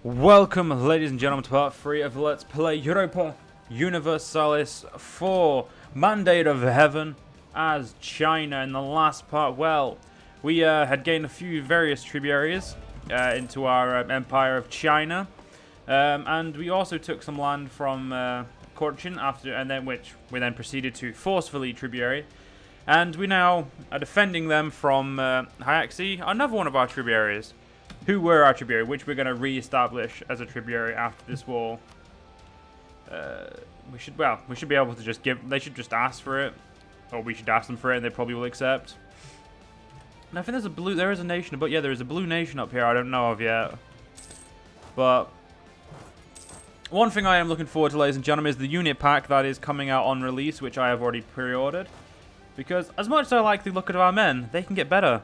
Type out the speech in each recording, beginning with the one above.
Welcome, ladies and gentlemen, to part 3 of Let's Play Europa Universalis IV, Mandate of Heaven, as China. In the last part, well, we had gained a few various tributaries into our Empire of China, and we also took some land from Cochin which we then proceeded to forcefully tributary, and we now are defending them from Hyaxi, another one of our tributaries. Who were our tributary, which we're going to re-establish as a tributary after this war. We should be able to just they should just ask for it, or we should ask them for it, and they probably will accept. And I think there is a nation, but yeah, there is a blue nation up here I don't know of yet. But one thing I am looking forward to, ladies and gentlemen, is the unit pack that is coming out on release, which I have already pre-ordered. Because as much as I like the look of our men, they can get better.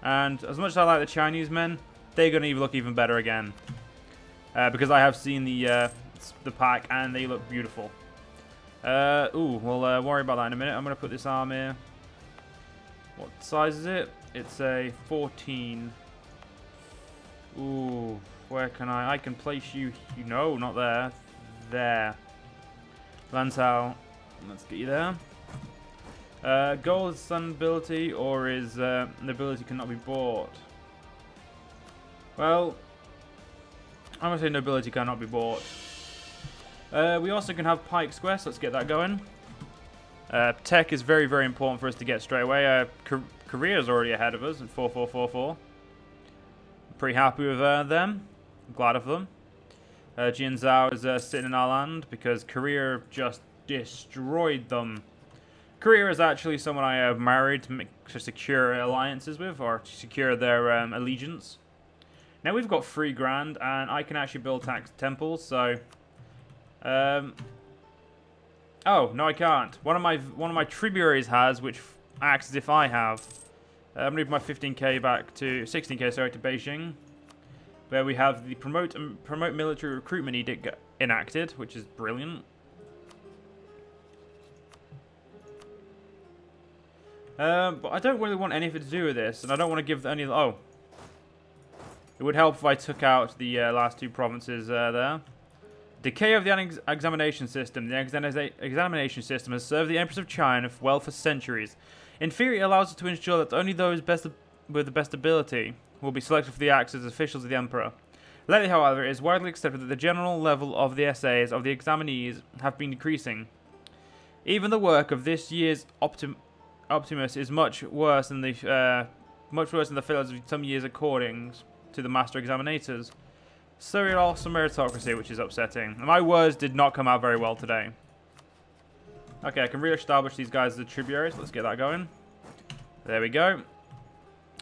And as much as I like the Chinese men, they're going to look even better again. Because I have seen the pack and they look beautiful. We'll worry about that in a minute. I'm going to put this arm here. What size is it? It's a 14. Ooh, where can I can place you? No, not there. There. Lantau. Let's get you there. Gold is sun ability, or is an ability cannot be bought? Well, I'm going to say nobility cannot be bought. We also can have Pike Square, so let's get that going. Tech is very, very important for us to get straight away. Korea is already ahead of us at 4444. Pretty happy with them. I'm glad of them. Jianzhou is sitting in our land because Korea just destroyed them. Korea is actually someone I have married to secure alliances with, or to secure their allegiance. Now we've got 3 grand, and I can actually build tax temples. So, oh no, I can't. One of my tributaries has, which acts as if I have. I'm moving my 15k back to 16k, sorry, to Beijing, where we have the promote military recruitment edict enacted, which is brilliant. But I don't really want anything to do with this, and I don't want to give any... Oh. It would help if I took out the last 2 provinces there. Decay of the examination system. The examination system has served the Empress of China well for centuries. In theory, it allows us to ensure that only those with the best ability will be selected for the acts as officials of the Emperor. Lately, however, it is widely accepted that the general level of the essays of the examinees have been decreasing. Even the work of this year's Optimus is much worse than the failures of some years according to the master examinators. So it also meritocracy, which is upsetting. And my words did not come out very well today. Okay, I can re-establish these guys as the tributaries. Let's get that going. There we go.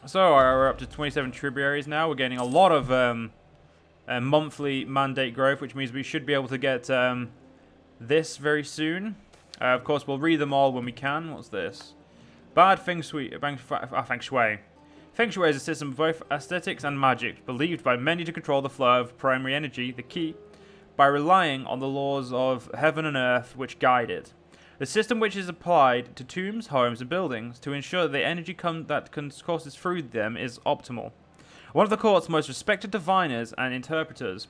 So we're up to 27 tributaries now. We're getting a lot of monthly mandate growth, which means we should be able to get this very soon. Of course, we'll read them all when we can. What's this? Bad Feng Shui. Feng Shui. Feng Shui is a system of both aesthetics and magic, believed by many to control the flow of primary energy, the ki, by relying on the laws of heaven and earth which guide it. The system which is applied to tombs, homes, and buildings to ensure that the energy that courses through them is optimal. One of the court's most respected diviners and interpreters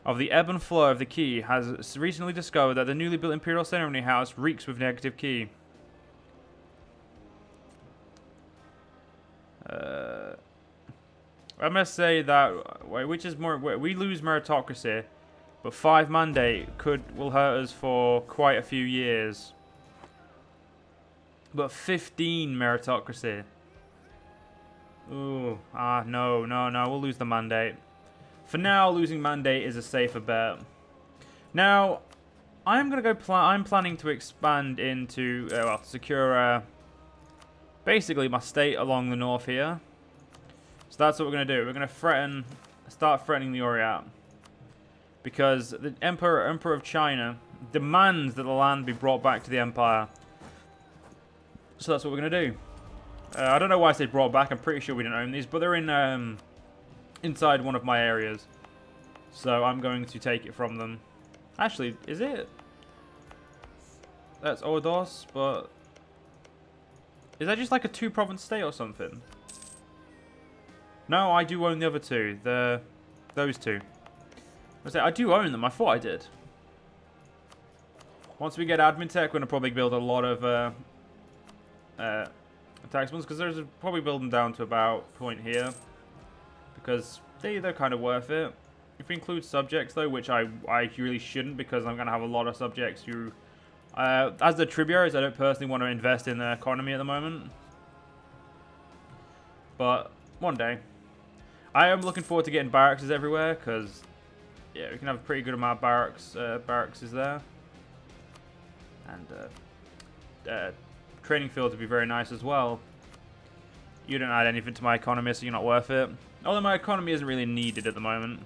of the ebb and flow of the ki has recently discovered that the newly built Imperial Ceremony House reeks with negative ki. I must say that we lose meritocracy, but 5 mandate will hurt us for quite a few years. But 15 meritocracy. Ooh, no, we'll lose the mandate. For now, losing mandate is a safer bet. Now, I'm planning to expand into secure basically my state along the north here. So that's what we're going to do. We're going to start threatening the Orient. Because the Emperor of China demands that the land be brought back to the Empire. So that's what we're going to do. I don't know why I say brought back. I'm pretty sure we didn't own these. But they're in inside one of my areas. So I'm going to take it from them. Actually, is it? That's Ordos, but... Is that just like a 2-province state or something? No, I do own the other 2. Those two. I do own them. I thought I did. Once we get admin tech, we're going to probably build a lot of tax ones, because there's probably build them down to about point here, because they're kind of worth it. If we include subjects though, which I really shouldn't, because I'm going to have a lot of subjects who, as the tributaries, I don't personally want to invest in their economy at the moment. But one day, I am looking forward to getting barracks everywhere, because yeah, we can have a pretty good amount of barracks there, and training fields would be very nice as well. You don't add anything to my economy, so you're not worth it. Although my economy isn't really needed at the moment.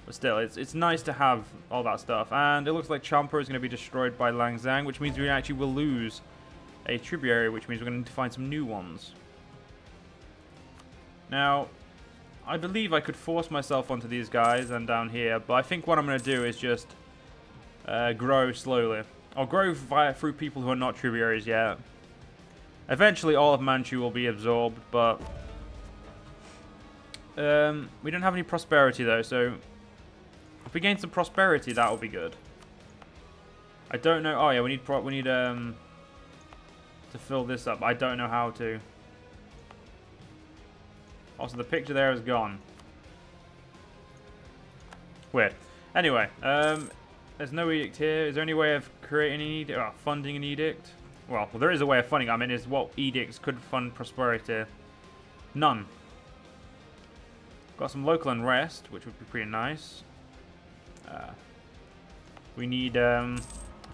But still, it's nice to have all that stuff. And it looks like Champa is going to be destroyed by Langzang, which means we actually will lose a tributary, which means we're going to need to find some new ones. Now, I believe I could force myself onto these guys and down here, but I think what I'm going to do is just grow slowly. I'll grow through people who are not tributaries yet. Eventually, all of Manchu will be absorbed, but we don't have any prosperity though. So if we gain some prosperity, that will be good. I don't know. Oh yeah, we need to fill this up. I don't know how to. Also, the picture there is gone. Weird. Anyway, there's no edict here. Is there any way of creating an edict? Funding an edict? Well, there is a way of funding. I mean, is what edicts could fund prosperity? None. Got some local unrest, which would be pretty nice. We need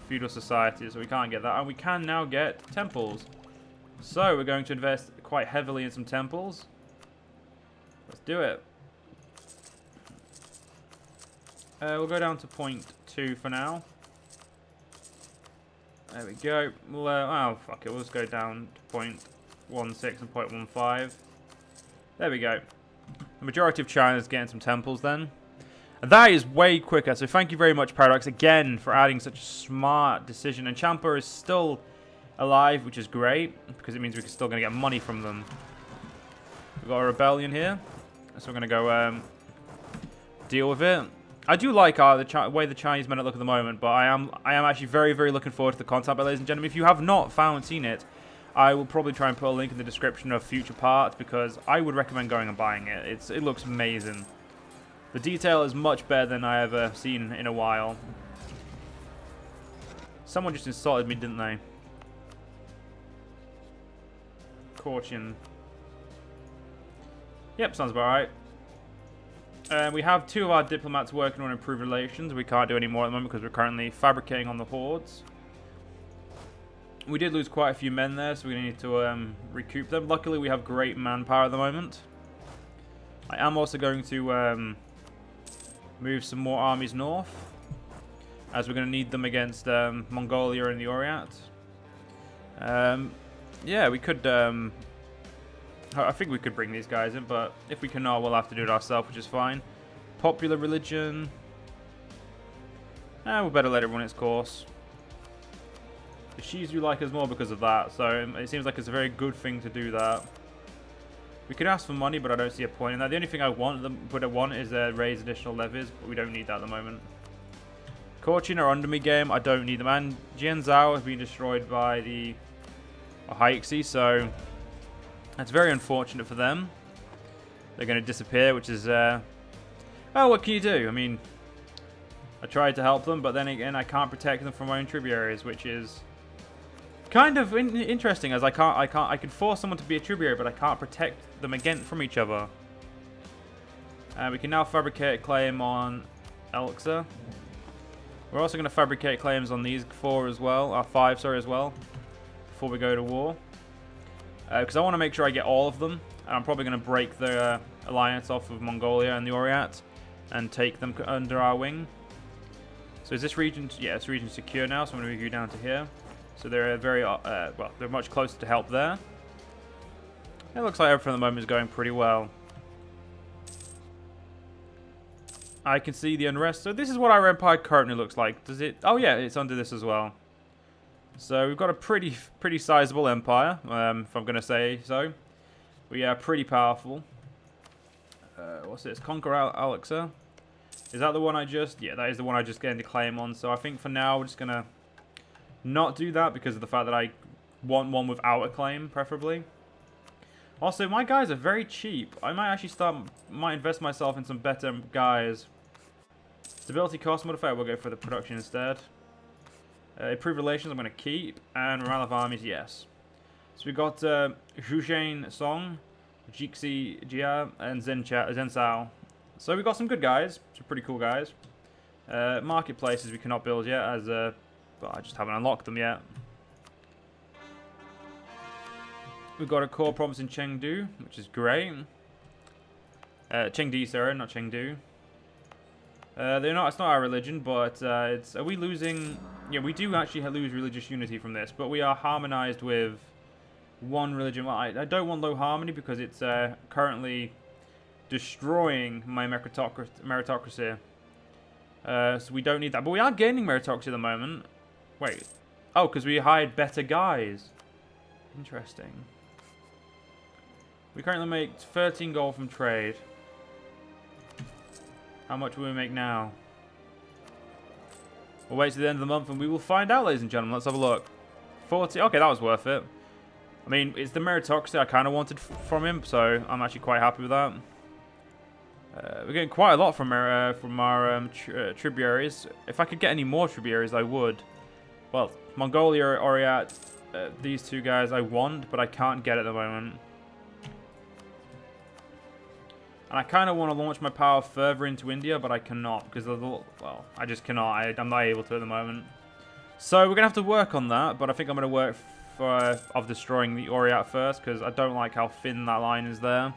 feudal society, so we can't get that. And we can now get temples. So we're going to invest quite heavily in some temples. Let's do it. We'll go down to 0.2 for now. There we go. We'll, oh, fuck it. We'll just go down to 0.16 and 0.15. There we go. The majority of China is getting some temples then. And that is way quicker. So thank you very much, Paradox, again, for adding such a smart decision. And Champa is still alive, which is great, because it means we're still going to get money from them. We've got a rebellion here. So we're going to go deal with it. I do like the way the Chinese men look at the moment, but I am actually very, very looking forward to the content. But ladies and gentlemen, if you have not seen it, I will probably try and put a link in the description of future parts, because I would recommend going and buying it. It looks amazing. The detail is much better than I ever seen in a while. Someone just insulted me, didn't they? Caution. Yep, sounds about right. We have 2 of our diplomats working on improved relations. We can't do any more at the moment because we're currently fabricating on the hordes. We did lose quite a few men there, so we need to recoup them. Luckily, we have great manpower at the moment. I am also going to move some more armies north, as we're going to need them against Mongolia and the Orient. Yeah, we could... I think we could bring these guys in, but if we cannot, we'll have to do it ourselves, which is fine. Popular religion. We'll better let it run its course. The Shizu like us more because of that, so it seems like it's a very good thing to do that. We could ask for money, but I don't see a point in that. The only thing I want is raise additional levies, but we don't need that at the moment. Cochin are under me game. I don't need them. And Jianzhou has been destroyed by the Haixi, so that's very unfortunate for them. They're going to disappear, which is... oh, what can you do? I mean, I tried to help them, but then again, I can't protect them from my own tributaries, which is kind of interesting, as I can force someone to be a tributary, but I can't protect them from each other. We can now fabricate a claim on Elxa. We're also going to fabricate claims on these 5 as well, before we go to war. Because I want to make sure I get all of them. And I'm probably going to break the alliance off of Mongolia and the Orient and take them under our wing. So is this region... Yeah, this region's secure now, so I'm going to move you down to here. So they're very... well, they're much closer to help there. It looks like everything at the moment is going pretty well. I can see the unrest. So this is what our empire currently looks like. Does it... Oh yeah, it's under this as well. So we've got a pretty sizable empire, if I'm going to say so. We are pretty powerful. What's this? Conquer Alexa. Is that the one I just... Yeah, that is the one I just gained a claim on. So I think for now we're just going to not do that because of the fact that I want one without a claim, preferably. Also, my guys are very cheap. I might actually might invest myself in some better guys. Stability cost modifier, we'll go for the production instead. Improved relations, I'm going to keep. And morale of armies, yes. So we got Zhujian Song, Jixi Jia, and Zen Sao. So we got some good guys, some pretty cool guys. Marketplaces we cannot build yet, as but I just haven't unlocked them yet. We've got a core province in Chengdu, which is great. Chengdu, sorry, not Chengdu. They're not. It's not our religion, but it's. Are we losing? Yeah, we do actually lose religious unity from this, but we are harmonized with one religion. Well, I don't want low harmony because it's currently destroying my meritocracy. So we don't need that, but we are gaining meritocracy at the moment. Wait. Oh, because we hired better guys. Interesting. We currently make 13 gold from trade. How much will we make now? We'll wait to the end of the month and we will find out, ladies and gentlemen. Let's have a look. 40. Okay, that was worth it. I mean, it's the meritocracy I kind of wanted from him, so I'm actually quite happy with that. We're getting quite a lot from our tributaries. If I could get any more tributaries, I would. Well, Mongolia, Oriat, these two guys I want, but I can't get at the moment. And I kind of want to launch my power further into India, but I cannot because of the... Well, I just cannot. I'm not able to at the moment. So we're going to have to work on that, but I think I'm going to work of destroying the Oriat first because I don't like how thin that line is there.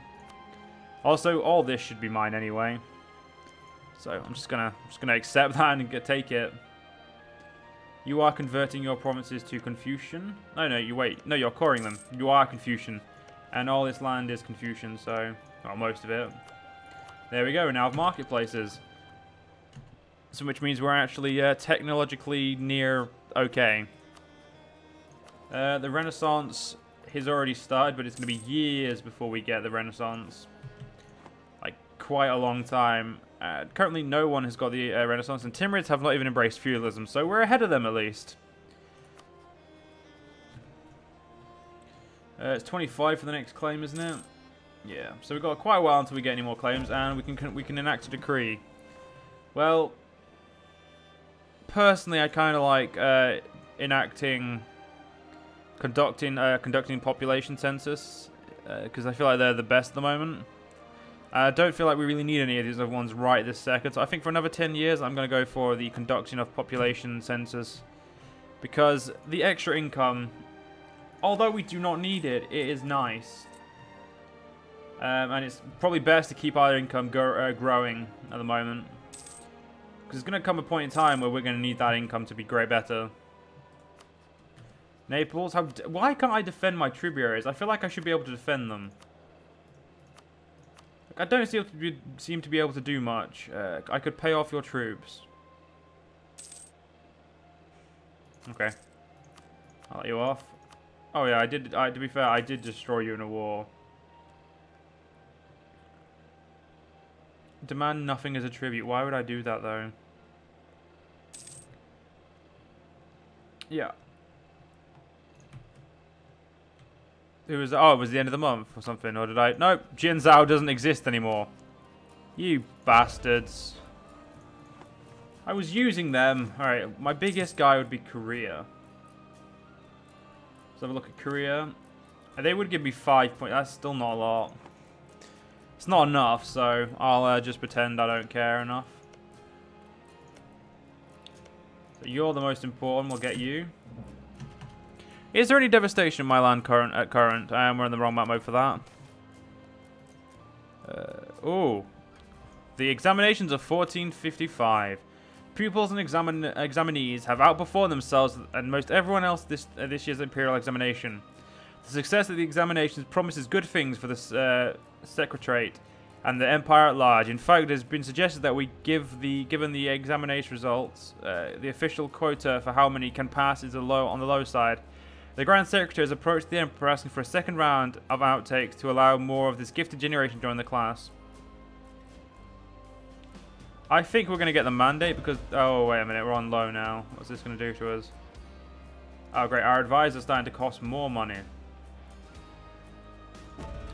Also, all this should be mine anyway. So I'm just gonna accept that and take it. You are converting your provinces to Confucian. No, you wait. No, you're coring them. You are Confucian. And all this land is Confucian, so... Well, most of it. There we go, we now have marketplaces. So which means we're actually technologically near okay. The Renaissance has already started, but it's going to be years before we get the Renaissance. Like, quite a long time. Currently, no one has got the Renaissance, and Timurids have not even embraced feudalism, so we're ahead of them at least. It's 25 for the next claim, isn't it? Yeah, so we've got quite a while until we get any more claims, and we can enact a decree. Well, personally, I kind of like conducting population census, because I feel like they're the best at the moment. I don't feel like we really need any of these other ones right this second, so I think for another 10 years, I'm going to go for the conducting of population census, because the extra income, although we do not need it, it is nice. And it's probably best to keep our income growing at the moment. Because there's going to come a point in time where we're going to need that income to be better. Naples? Why can't I defend my tributaries? I feel like I should be able to defend them. Like, I don't seem to be able to do much. I could pay off your troops. Okay. I'll let you off. Oh yeah, I did. To be fair, I did destroy you in a war. Demand nothing as a tribute. Why would I do that, though? Yeah. It was... Oh, it was the end of the month or something. Or did I... Nope. Jinzhou doesn't exist anymore. You bastards. I was using them. Alright, my biggest guy would be Korea. Let's have a look at Korea. And they would give me 5 points. That's still not a lot. It's not enough, so I'll just pretend I don't care enough. So you're the most important. We'll get you. Is there any devastation in my land at current? We're in the wrong map mode for that. Oh. The examinations of 1455. Pupils and examinees have outperformed themselves and most everyone else this year's Imperial examination. The success of the examinations promises good things for the Secretariat and the Empire at large. In fact, it has been suggested that we given the examination results, the official quota for how many can pass is on the low side. The Grand Secretary has approached the Emperor asking for a second round of outtakes to allow more of this gifted generation to join the class. I think we're going to get the mandate because... Oh, wait a minute. We're on low now. What's this going to do to us? Oh, great. Our advisor's starting to cost more money.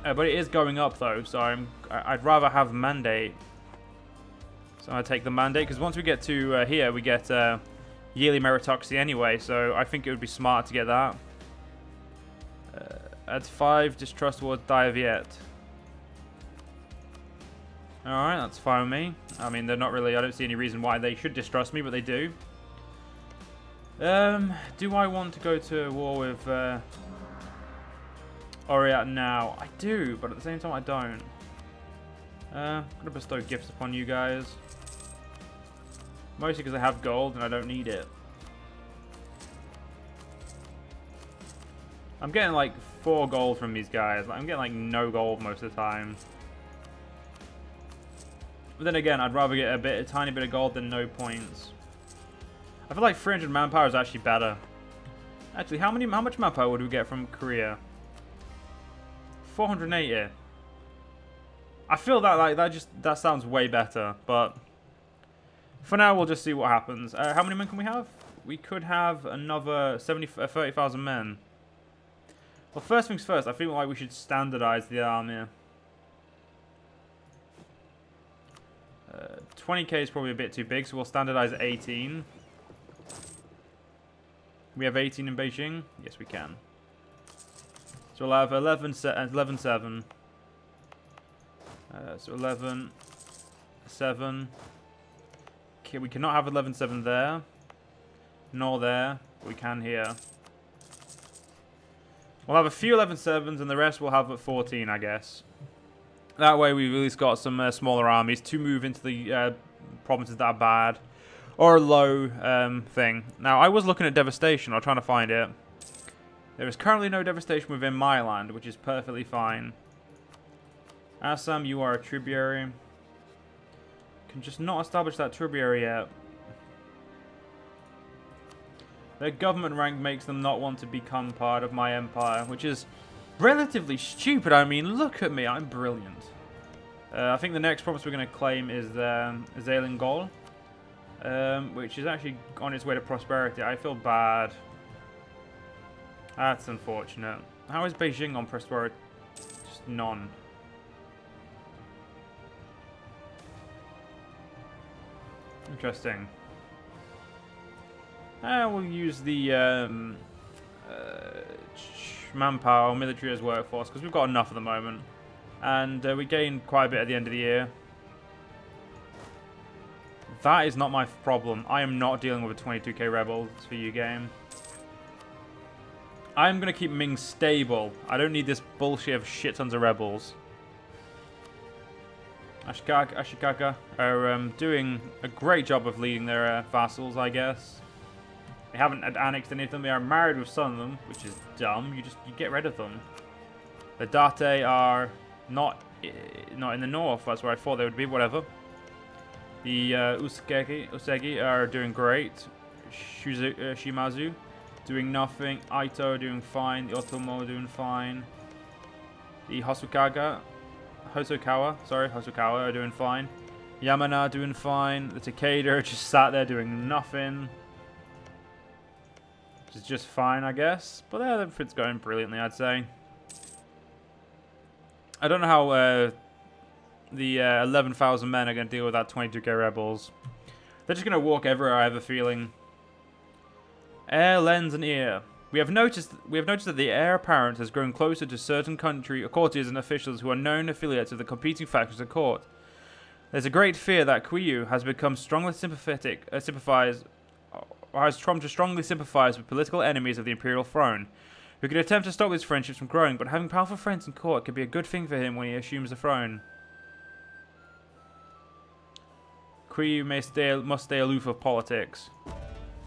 But it is going up, though. So I'd rather have mandate. So I'm going to take the mandate. Because once we get to here, we get yearly meritocracy anyway. So I think it would be smart to get that. Adds 5 distrust towards Diaviet. Alright, that's fine with me. I mean, they're not really... I don't see any reason why they should distrust me, but they do. Do I want to go to war with Oriat now? I do, but at the same time I don't. I'm going to bestow gifts upon you guys. Mostly because I have gold and I don't need it. I'm getting like 4 gold from these guys. I'm getting like no gold most of the time. But then again, I'd rather get a tiny bit of gold than no points. I feel like 300 manpower is actually better. Actually, how much manpower would we get from Korea? 480. I feel that that sounds way better, but for now we'll just see what happens. How many men can we have? We could have another 30,000 men. Well, first things first, I feel like we should standardize the army. 20k is probably a bit too big, so we'll standardize 18. We have 18 in Beijing? Yes, we can. So we'll have 11, 7. So 11, 7. Okay, we cannot have 11, 7 there. Nor there. But we can here. We'll have a few 11, 7s, and the rest we'll have at 14, I guess. That way we've at least got some smaller armies to move into the provinces that are bad. Or low thing. Now, I was looking at devastation. I'm trying to find it. There is currently no devastation within my land, which is perfectly fine. Assam, you are a tributary. Can just not establish that tributary yet. Their government rank makes them not want to become part of my empire, which is relatively stupid. I mean, look at me. I'm brilliant. I think the next province we're going to claim is Zelingol. Which is actually on its way to prosperity. I feel bad. That's unfortunate. How is Beijing on prosperity? Just none. Interesting. We'll use the manpower, military as workforce, because we've got enough at the moment. And we gain quite a bit at the end of the year. That is not my problem. I am not dealing with a 22k rebels for you, game. I'm going to keep Ming stable. I don't need this bullshit of shit tons of rebels. Ashikaga are doing a great job of leading their vassals, I guess. They haven't annexed any of them. They are married with some of them, which is dumb. You get rid of them. The Date are not in the north. That's where I thought they would be. Whatever. The Usegi are doing great. Shimazu doing nothing. Aito doing fine. The Otomo doing fine. The Hosokawa are doing fine. Yamana doing fine. The Takeda just sat there doing nothing. Which is just fine, I guess. But everything's going brilliantly, I'd say. I don't know how the 11,000 men are going to deal with that 22k rebels. They're just going to walk everywhere, I have a feeling. Heir, lens, and ear. We have noticed that the heir apparent has grown closer to certain courtiers and officials who are known affiliates of the competing factions at court. There's a great fear that Qiyu has become strongly strongly sympathize with political enemies of the Imperial throne. We could attempt to stop these friendships from growing, but having powerful friends in court could be a good thing for him when he assumes the throne. Qiyu must stay aloof of politics.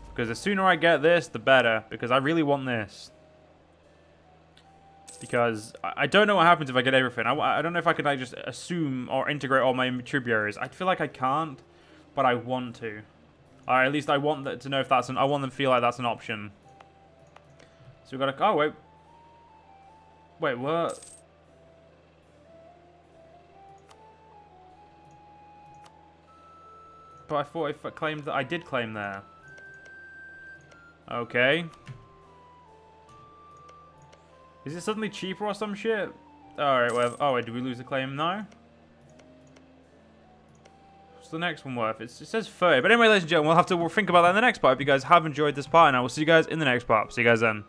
Because the sooner I get this, the better. Because I really want this. Because I don't know what happens if I get everything. I don't know if I could just assume or integrate all my tributaries. I feel like I can't, but I want to. Or at least I want to know if that's I want them to feel like that's an option. So we've got to... Oh, wait. Wait, what? But I thought if I claimed that I did claim there. Okay. Is it suddenly cheaper or some shit? Alright, well, oh wait, did we lose the claim now? What's the next one worth? It says 30. But anyway, ladies and gentlemen, we'll have to think about that in the next part. If you guys have enjoyed this part, and I will see you guys in the next part. See you guys then.